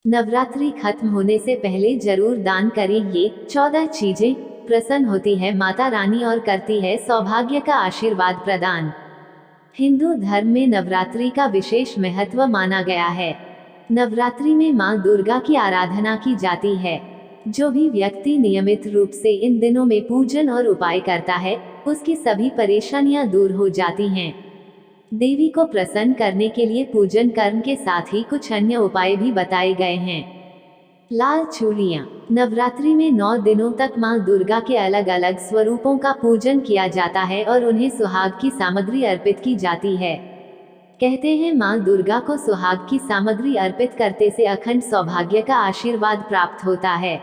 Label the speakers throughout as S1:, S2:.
S1: नवरात्रि खत्म होने से पहले जरूर दान करें ये 14 चीजें। प्रसन्न होती है माता रानी और करती है सौभाग्य का आशीर्वाद प्रदान। हिंदू धर्म में नवरात्रि का विशेष महत्व माना गया है। नवरात्रि में मां दुर्गा की आराधना की जाती है। जो भी व्यक्ति नियमित रूप से इन दिनों में पूजन और उपाय करता है, उसकी सभी परेशानियां दूर हो जाती हैं। देवी को प्रसन्न करने के लिए पूजन कर्म के साथ ही कुछ अन्य उपाय भी बताए गए हैं। लाल चूड़ियाँ। नवरात्रि में 9 दिनों तक मां दुर्गा के अलग अलग स्वरूपों का पूजन किया जाता है और उन्हें सुहाग की सामग्री अर्पित की जाती है। कहते हैं मां दुर्गा को सुहाग की सामग्री अर्पित करते से अखंड सौभाग्य का आशीर्वाद प्राप्त होता है।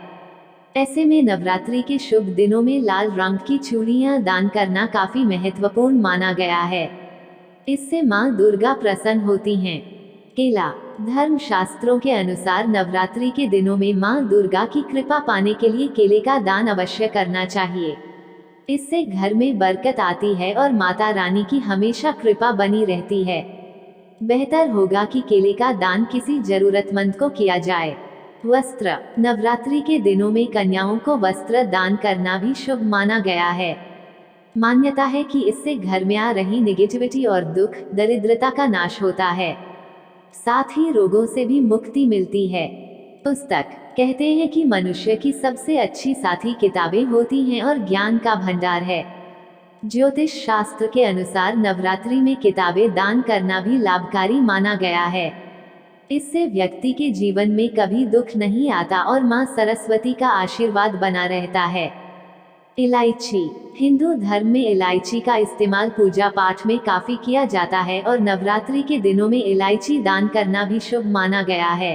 S1: ऐसे में नवरात्रि के शुभ दिनों में लाल रंग की चूड़ियाँ दान करना काफी महत्वपूर्ण माना गया है। इससे मां दुर्गा प्रसन्न होती हैं। केला। धर्म शास्त्रों के अनुसार नवरात्रि के दिनों में मां दुर्गा की कृपा पाने के लिए केले का दान अवश्य करना चाहिए। इससे घर में बरकत आती है और माता रानी की हमेशा कृपा बनी रहती है। बेहतर होगा कि केले का दान किसी जरूरतमंद को किया जाए। वस्त्र। नवरात्रि के दिनों में कन्याओं को वस्त्र दान करना भी शुभ माना गया है। मान्यता है कि इससे घर में आ रही नेगेटिविटी और दुख, दरिद्रता का नाश होता है। साथ ही रोगों से भी मुक्ति मिलती है। पुस्तक। कहते हैं कि मनुष्य की सबसे अच्छी साथी किताबें होती हैं और ज्ञान का भंडार है। ज्योतिष शास्त्र के अनुसार नवरात्रि में किताबें दान करना भी लाभकारी माना गया है। इससे व्यक्ति के जीवन में कभी दुख नहीं आता और मां सरस्वती का आशीर्वाद बना रहता है। इलायची। हिंदू धर्म में इलायची का इस्तेमाल पूजा पाठ में काफी किया जाता है और नवरात्रि के दिनों में इलायची दान करना भी शुभ माना गया है।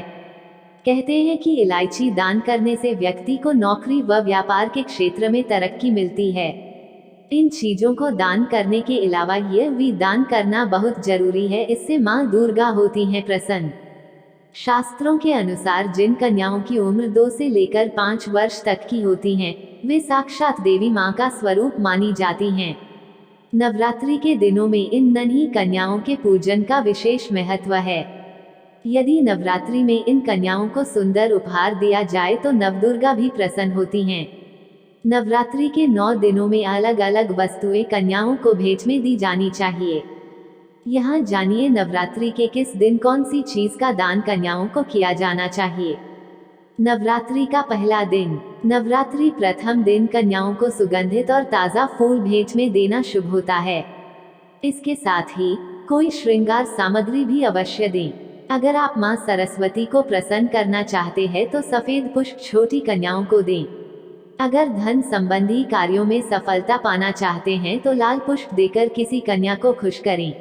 S1: कहते हैं कि इलायची दान करने से व्यक्ति को नौकरी व व्यापार के क्षेत्र में तरक्की मिलती है। इन चीजों को दान करने के अलावा यह भी दान करना बहुत जरूरी है, इससे मां दुर्गा होती हैं प्रसन्न। शास्त्रों के अनुसार जिन कन्याओं की उम्र 2 से लेकर 5 वर्ष तक की होती हैं, वे साक्षात देवी मां का स्वरूप मानी जाती हैं। नवरात्रि के दिनों में इन नन्ही कन्याओं के पूजन का विशेष महत्व है। यदि नवरात्रि में इन कन्याओं को सुंदर उपहार दिया जाए तो नवदुर्गा भी प्रसन्न होती हैं। नवरात्रि के 9 दिनों में अलग अलग वस्तुएं कन्याओं को भेंट में दी जानी चाहिए। यहाँ जानिए नवरात्रि के किस दिन कौन सी चीज का दान कन्याओं को किया जाना चाहिए। नवरात्रि का पहला दिन। नवरात्रि प्रथम दिन कन्याओं को सुगंधित और ताज़ा फूल भेंट में देना शुभ होता है। इसके साथ ही कोई श्रृंगार सामग्री भी अवश्य दें। अगर आप मां सरस्वती को प्रसन्न करना चाहते हैं तो सफेद पुष्प छोटी कन्याओं को दें। अगर धन संबंधी कार्यों में सफलता पाना चाहते हैं तो लाल पुष्प देकर किसी कन्या को खुश करें।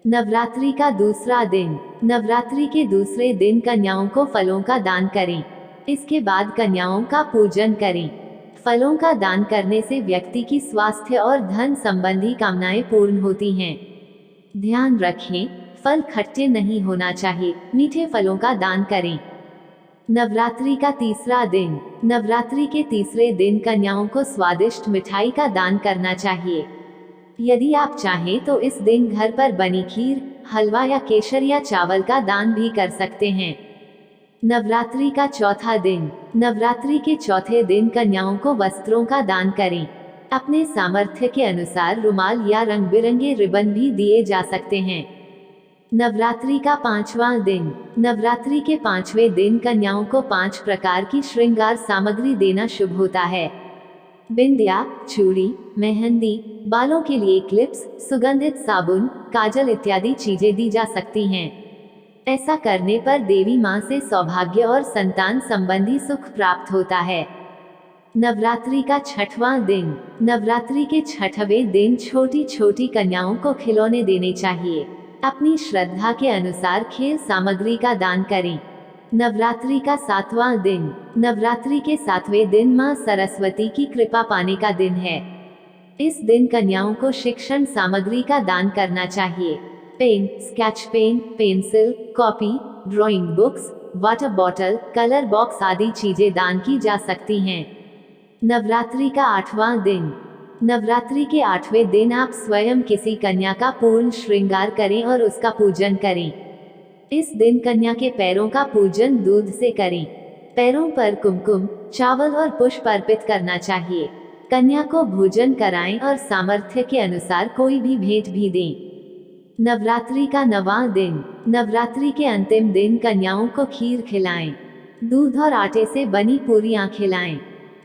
S1: नवरात्रि का दूसरा दिन। नवरात्रि के दूसरे दिन कन्याओं को फलों का दान करें। इसके बाद कन्याओं का पूजन करें। फलों का दान करने से व्यक्ति की स्वास्थ्य और धन संबंधी कामनाएं पूर्ण होती हैं। ध्यान रखें, फल खट्टे नहीं होना चाहिए, मीठे फलों का दान करें। नवरात्रि का तीसरा दिन। नवरात्रि के तीसरे दिन कन्याओं को स्वादिष्ट मिठाई का दान करना चाहिए। यदि आप चाहें तो इस दिन घर पर बनी खीर, हलवा या केसर या चावल का दान भी कर सकते हैं। नवरात्रि का चौथा दिन। नवरात्रि के चौथे दिन कन्याओं को वस्त्रों का दान करें। अपने सामर्थ्य के अनुसार रुमाल या रंग बिरंगे रिबन भी दिए जा सकते हैं। नवरात्रि का 5वां दिन। नवरात्रि के 5वें दिन कन्याओं को 5 प्रकार की श्रृंगार सामग्री देना शुभ होता है। बिंदिया, चूड़ी, मेहंदी, बालों के लिए क्लिप्स, सुगंधित साबुन, काजल इत्यादि चीजें दी जा सकती हैं। ऐसा करने पर देवी मां से सौभाग्य और संतान संबंधी सुख प्राप्त होता है। नवरात्रि का 6वां दिन। नवरात्रि के 6वें दिन छोटी छोटी कन्याओं को खिलौने देने चाहिए। अपनी श्रद्धा के अनुसार खेल सामग्री का दान करें। नवरात्रि का 7वां दिन। नवरात्रि के 7वें दिन मां सरस्वती की कृपा पाने का दिन है। इस दिन कन्याओं को शिक्षण सामग्री का दान करना चाहिए। Pen, sketch pen, pencil, copy, drawing books, water bottle, colour box आदि चीजें दान की जा सकती हैं। नवरात्रि का 8वां दिन। नवरात्रि के 8वें दिन आप स्वयं किसी कन्या का पूर्ण श्रृंगार करें और उसका पूजन करें। इस दिन कन्या के पैरों का पूजन दूध से करें। पैरों पर कुमकुम, चावल और पुष्प अर्पित करना चाहिए। कन्या को भोजन कराएं और सामर्थ्य के अनुसार कोई भी भेंट भी दें। नवरात्रि का 9वां दिन। नवरात्रि के अंतिम दिन कन्याओं को खीर खिलाएं। दूध और आटे से बनी पूरियां खिलाएं।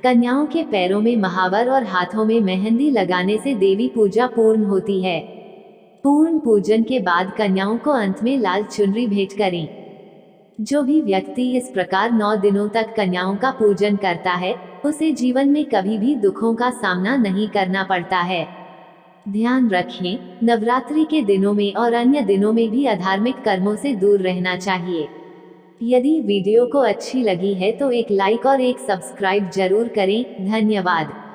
S1: कन्याओं के पैरों में महावर और हाथों में मेहंदी लगाने से देवी पूजा पूर्ण होती है। पूर्ण पूजन के बाद कन्याओं को अंत में लाल चुनरी भेंट करें। जो भी व्यक्ति इस प्रकार 9 दिनों तक कन्याओं का पूजन करता है, उसे जीवन में कभी भी दुखों का सामना नहीं करना पड़ता है। ध्यान रखें, नवरात्रि के दिनों में और अन्य दिनों में भी अधार्मिक कर्मों से दूर रहना चाहिए। यदि वीडियो को अच्छी लगी है तो एक लाइक और एक सब्सक्राइब जरूर करें। धन्यवाद।